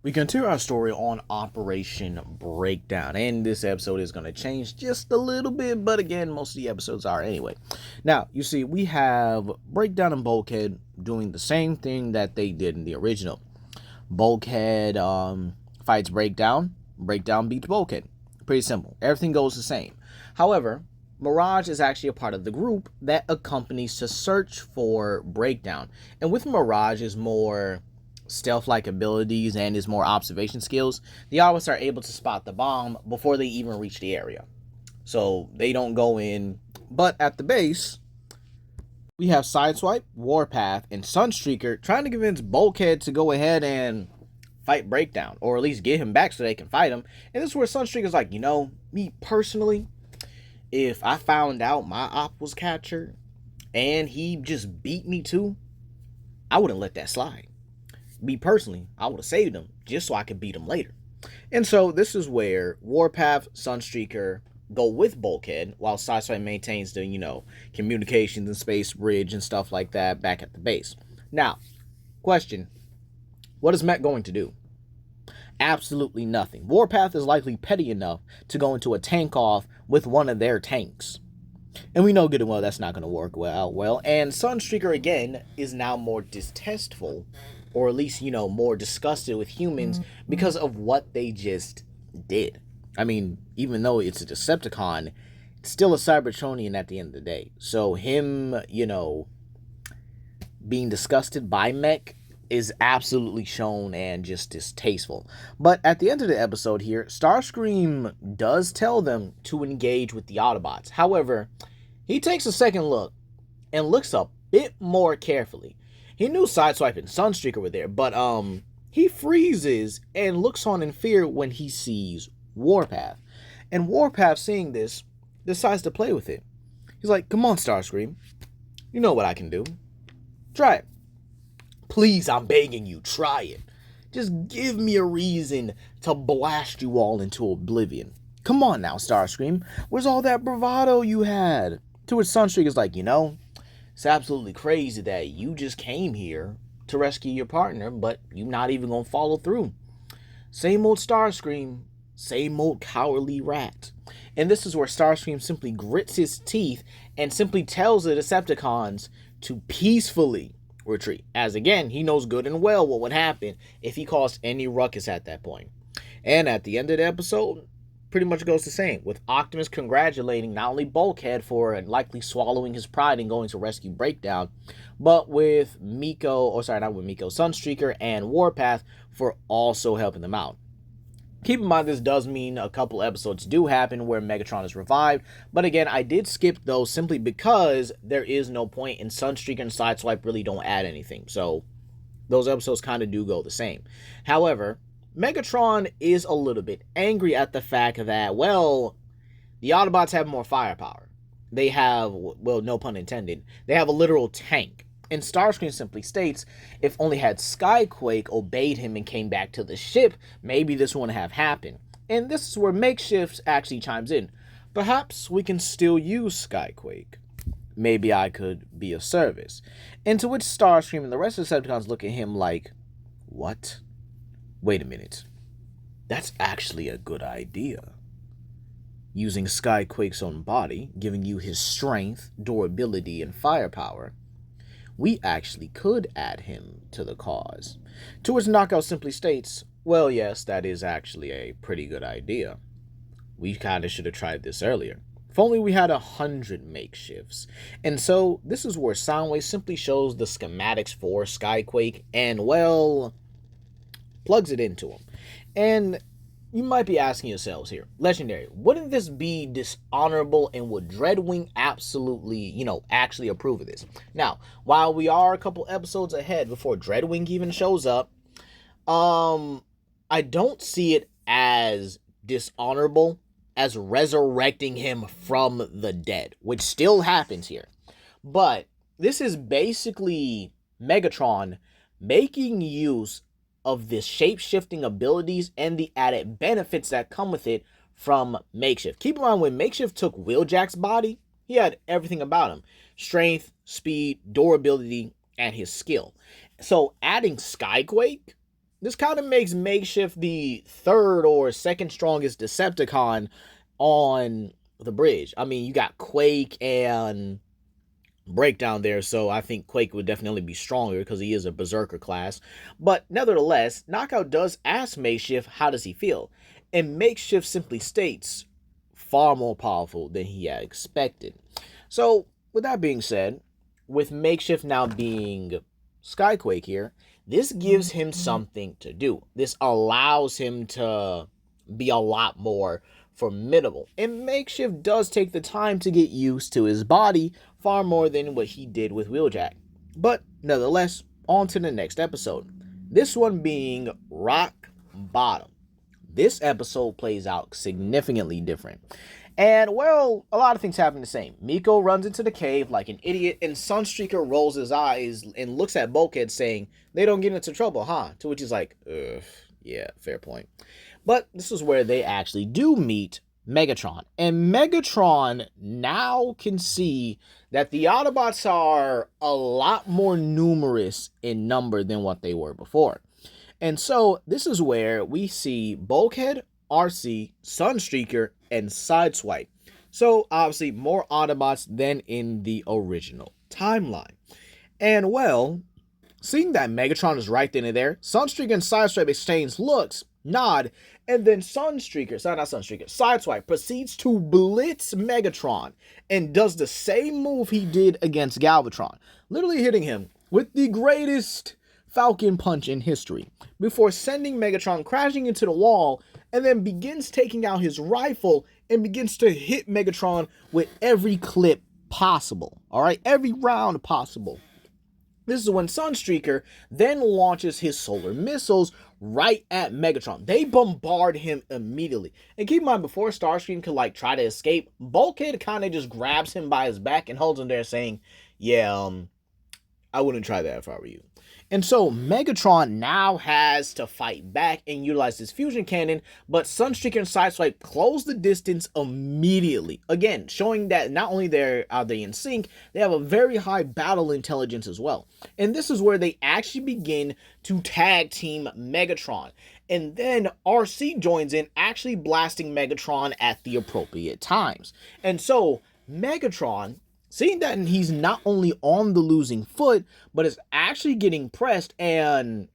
We continue our story on Operation Breakdown, and this episode is going to change just a little bit, but again, most of the episodes are anyway. Now, you see, we have Breakdown and Bulkhead doing the same thing that they did in the original. Bulkhead fights Breakdown, Breakdown beats Bulkhead. Pretty simple. Everything goes the same. However, Mirage is actually a part of the group that accompanies to search for Breakdown, and with Mirage is more stealth-like abilities and his more observation skills, the Autobots are able to spot the bomb before they even reach the area. So they don't go in. But at the base, we have Sideswipe, Warpath, and Sunstreaker trying to convince Bulkhead to go ahead and fight Breakdown, or at least get him back so they can fight him. And this is where Sunstreaker's like, me personally, if I found out my op was captured and he just beat me too, I wouldn't let that slide. Me personally, I would have saved him just so I could beat him later. And so this is where Warpath, Sunstreaker go with Bulkhead while Sideswipe maintains the, communications and space bridge and stuff like that back at the base. Now, question, what is Mech going to do? Absolutely nothing. Warpath is likely petty enough to go into a tank off with one of their tanks. And we know good and well that's not going to work well. And Sunstreaker, again, is now more distasteful, or at least, more disgusted with humans because of what they just did. I mean, even though it's a Decepticon, it's still a Cybertronian at the end of the day. So him, being disgusted by Mech is absolutely shown and just distasteful. But at the end of the episode here, Starscream does tell them to engage with the Autobots. However, he takes a second look and looks a bit more carefully. He knew Sideswipe and Sunstreaker were there, but he freezes and looks on in fear when he sees Warpath. And Warpath, seeing this, decides to play with it. He's like, come on, Starscream. You know what I can do. Try it. Please, I'm begging you, try it. Just give me a reason to blast you all into oblivion. Come on now, Starscream. Where's all that bravado you had? To which Sunstreaker's like, it's absolutely crazy that you just came here to rescue your partner, but you're not even going to follow through. Same old Starscream, same old cowardly rat. And this is where Starscream simply grits his teeth and simply tells the Decepticons to peacefully retreat, as again, he knows good and well what would happen if he caused any ruckus at that point. And at the end of the episode, pretty much goes the same, with Optimus congratulating not only Bulkhead for likely swallowing his pride and going to rescue Breakdown, but with Sunstreaker and Warpath for also helping them out. Keep in mind, this does mean a couple episodes do happen where Megatron is revived, but again, I did skip those simply because there is no point, and Sunstreaker and Sideswipe really don't add anything, so those episodes kind of do go the same. However, Megatron is a little bit angry at the fact that, the Autobots have more firepower. They have, no pun intended, they have a literal tank. And Starscream simply states, if only had Skyquake obeyed him and came back to the ship, maybe this wouldn't have happened. And this is where Makeshift actually chimes in. Perhaps we can still use Skyquake. Maybe I could be of service. And to which Starscream and the rest of the Decepticons look at him like, what? Wait a minute. That's actually a good idea. Using Skyquake's own body, giving you his strength, durability, and firepower, we actually could add him to the cause. To which Knockout simply states, well, yes, that is actually a pretty good idea. We kind of should have tried this earlier. If only we had 100 makeshifts. And so, this is where Soundwave simply shows the schematics for Skyquake and, plugs it into him. And you might be asking yourselves here, Legendary, wouldn't this be dishonorable, and would Dreadwing absolutely, actually approve of this? Now, while we are a couple episodes ahead before Dreadwing even shows up, I don't see it as dishonorable as resurrecting him from the dead, which still happens here. But this is basically Megatron making use of the shape-shifting abilities and the added benefits that come with it from Makeshift. Keep in mind, when Makeshift took Wheeljack's body, he had everything about him. Strength, speed, durability, and his skill. So adding Skyquake this kind of makes Makeshift the third or second strongest Decepticon on the bridge. I mean, you got Quake and Breakdown there, so I think Quake would definitely be stronger because he is a Berserker class. But nevertheless, Knockout does ask Makeshift how does he feel, and Makeshift simply states, far more powerful than he had expected. So, with that being said, with Makeshift now being Skyquake here, this gives him something to do. This allows him to be a lot more formidable. And Makeshift does take the time to get used to his body far more than what he did with Wheeljack. But nevertheless, on to the next episode. This one being Rock Bottom. This episode plays out significantly different. And, well, a lot of things happen the same. Miko runs into the cave like an idiot, and Sunstreaker rolls his eyes and looks at Bulkhead saying, they don't get into trouble, huh? To which he's like, yeah, fair point. But this is where they actually do meet Megatron. And Megatron now can see that the Autobots are a lot more numerous in number than what they were before. And so this is where we see Bulkhead, RC, Sunstreaker, and Sideswipe. So obviously more Autobots than in the original timeline. And well, seeing that Megatron is right then and there, Sunstreaker and Sideswipe exchange looks, nod, and then Sideswipe proceeds to blitz Megatron and does the same move he did against Galvatron, literally hitting him with the greatest Falcon punch in history, before sending Megatron crashing into the wall, and then begins taking out his rifle and begins to hit Megatron with every clip possible. Alright, every round possible. This is when Sunstreaker then launches his solar missiles right at Megatron. They bombard him immediately. And keep in mind, before Starscream could try to escape, Bulkhead kind of just grabs him by his back and holds him there saying, yeah, I wouldn't try that if I were you. And so Megatron now has to fight back and utilize his fusion cannon, but Sunstreaker and Sideswipe close the distance immediately. Again, showing that not only are they in sync, they have a very high battle intelligence as well. And this is where they actually begin to tag team Megatron. And then RC joins in, actually blasting Megatron at the appropriate times. And so Megatron, seeing that he's not only on the losing foot, but is actually getting pressed, and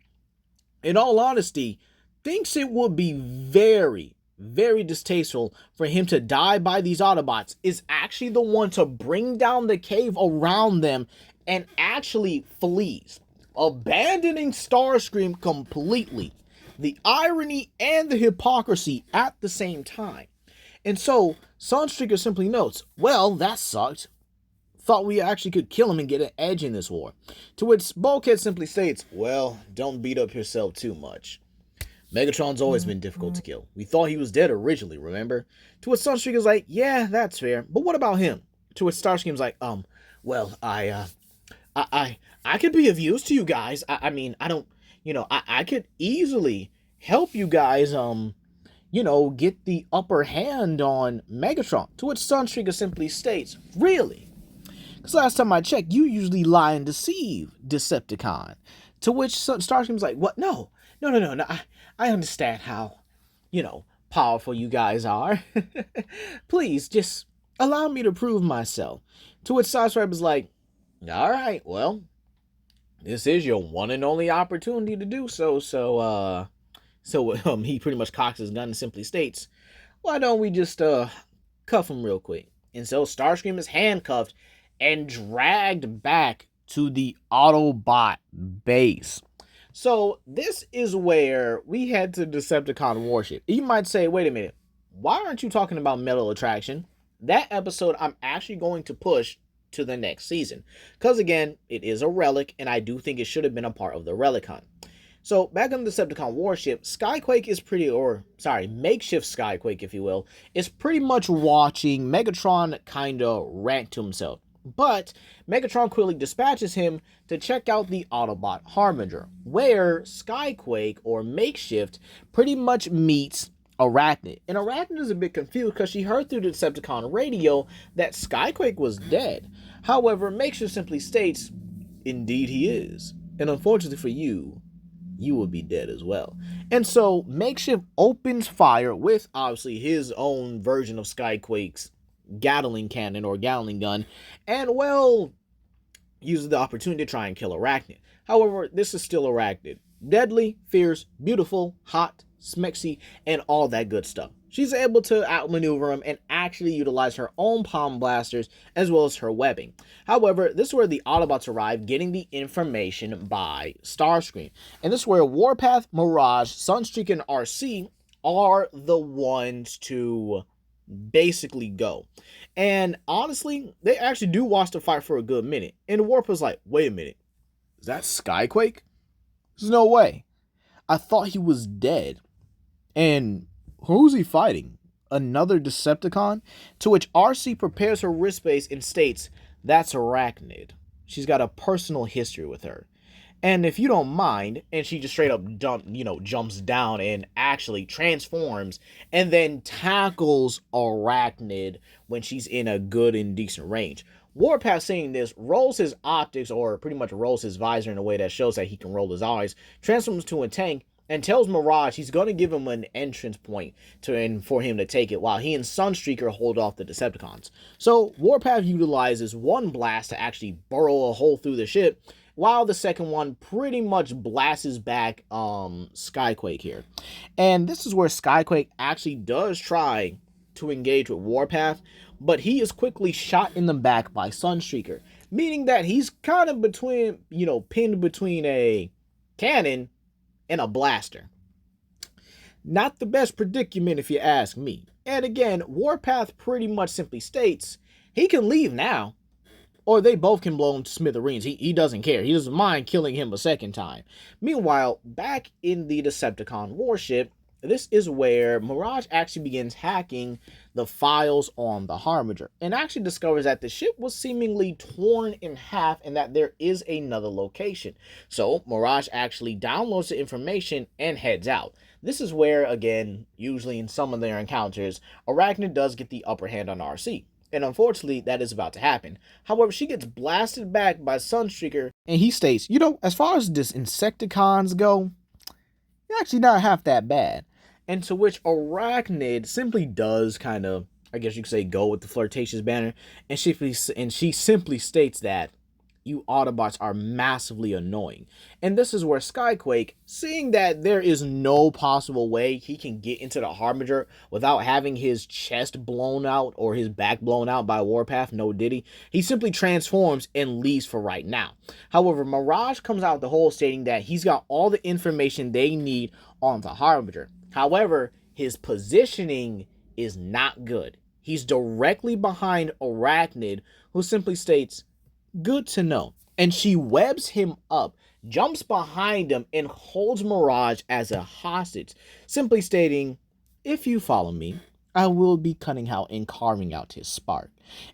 in all honesty, thinks it would be very, very distasteful for him to die by these Autobots, is actually the one to bring down the cave around them and actually flees, abandoning Starscream completely. The irony and the hypocrisy at the same time. And so, Sunstreaker simply notes, well, that sucked. Thought we actually could kill him and get an edge in this war. To which Bulkhead simply states, well, don't beat up yourself too much. Megatron's always been difficult to kill. We thought he was dead originally, remember? To which Sunstreaker's like, yeah, that's fair, but what about him? To which Starscream's like, well, I could be of use to you guys. I mean, I don't, I could easily help you guys, get the upper hand on Megatron. To which Sunstreaker simply states, really? Because last time I checked, you usually lie and deceive, Decepticon. To which Starscream's like, what? No. I understand how, powerful you guys are. Please, just allow me to prove myself. To which Sideswipe is like, all right, well, this is your one and only opportunity to do so. So he pretty much cocks his gun and simply states, why don't we just cuff him real quick? And so Starscream is handcuffed and dragged back to the Autobot base. So this is where we head to Decepticon Warship. You might say, wait a minute, why aren't you talking about Metal Attraction? That episode I'm actually going to push to the next season. Because again, it is a relic, and I do think it should have been a part of the Relicon. So back on the Decepticon Warship, Makeshift Skyquake, if you will, is pretty much watching Megatron kind of rant to himself. But Megatron quickly dispatches him to check out the Autobot Harbinger, where Skyquake, or Makeshift, pretty much meets Arachnid. And Arachnid is a bit confused because she heard through the Decepticon radio that Skyquake was dead. However, Makeshift simply states, indeed he is. And unfortunately for you, you would be dead as well. And so Makeshift opens fire with obviously his own version of Skyquake's Gatling cannon or Gatling gun, and well, uses the opportunity to try and kill Arachnid. However, this is still Arachnid. Deadly, fierce, beautiful, hot, smexy, and all that good stuff. She's able to outmaneuver him and actually utilize her own palm blasters as well as her webbing. However, this is where the Autobots arrive, getting the information by Starscream. And this is where Warpath, Mirage, Sunstreaker, and RC are the ones to basically go. And honestly, they actually do watch the fight for a good minute. And Warp was like, wait a minute, is that Skyquake? There's no way. I thought he was dead. And who's he fighting? Another Decepticon? To which RC prepares her wrist base and states, that's Arachnid. She's got a personal history with her. And if you don't mind, and she just straight up jumps down and actually transforms and then tackles Arachnid when she's in a good and decent range. Warpath, seeing this, rolls his optics, or pretty much rolls his visor in a way that shows that he can roll his eyes, transforms to a tank, and tells Mirage he's going to give him an entrance point for him to take it, while he and Sunstreaker hold off the Decepticons. So Warpath utilizes one blast to actually burrow a hole through the ship, while the second one pretty much blasts back Skyquake here. And this is where Skyquake actually does try to engage with Warpath, but he is quickly shot in the back by Sunstreaker, meaning that he's kind of pinned between a cannon and a blaster. Not the best predicament if you ask me. And again, Warpath pretty much simply states he can leave now, or they both can blow him to smithereens. He doesn't care. He doesn't mind killing him a second time. Meanwhile, back in the Decepticon warship, this is where Mirage actually begins hacking the files on the Harbinger and actually discovers that the ship was seemingly torn in half and that there is another location. So Mirage actually downloads the information and heads out. This is where, again, usually in some of their encounters, Arachnid does get the upper hand on RC. And unfortunately, that is about to happen. However, she gets blasted back by Sunstreaker, and he states, as far as this Insecticons go, you're actually not half that bad. And to which Arachnid simply does kind of, I guess you could say, go with the flirtatious banner, and she simply states that you Autobots are massively annoying. And this is where Skyquake, seeing that there is no possible way he can get into the Harbinger without having his chest blown out or his back blown out by Warpath, no diddy, he simply transforms and leaves for right now. However, Mirage comes out the hole stating that he's got all the information they need on the Harbinger. However, his positioning is not good. He's directly behind Arachnid, who simply states, good to know. And she webs him up, jumps behind him, and holds Mirage as a hostage, simply stating, if you follow me, I will be cutting out and carving out his spark,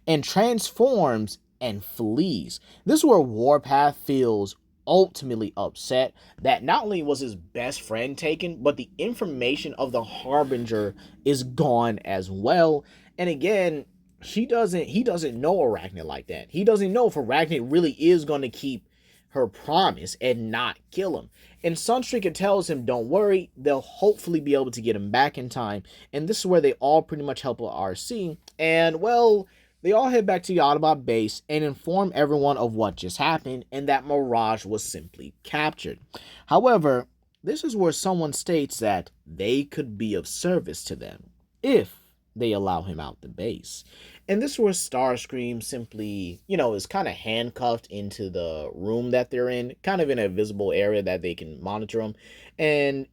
and transforms and flees. This is where Warpath feels ultimately upset that not only was his best friend taken, but the information of the Harbinger is gone as well. And again, he doesn't know Arachnid like that. He doesn't know if Arachnid really is going to keep her promise and not kill him. And Sunstreaker tells him, don't worry, they'll hopefully be able to get him back in time. And this is where they all pretty much help RC. And well, they all head back to the Autobot base and inform everyone of what just happened and that Mirage was simply captured. However, this is where someone states that they could be of service to them if they allow him out the base. And this is where Starscream simply, is kind of handcuffed into the room that they're in, kind of in a visible area that they can monitor him. And,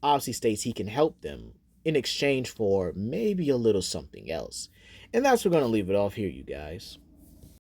obviously states he can help them in exchange for maybe a little something else. And that's where we're going to leave it off here, you guys.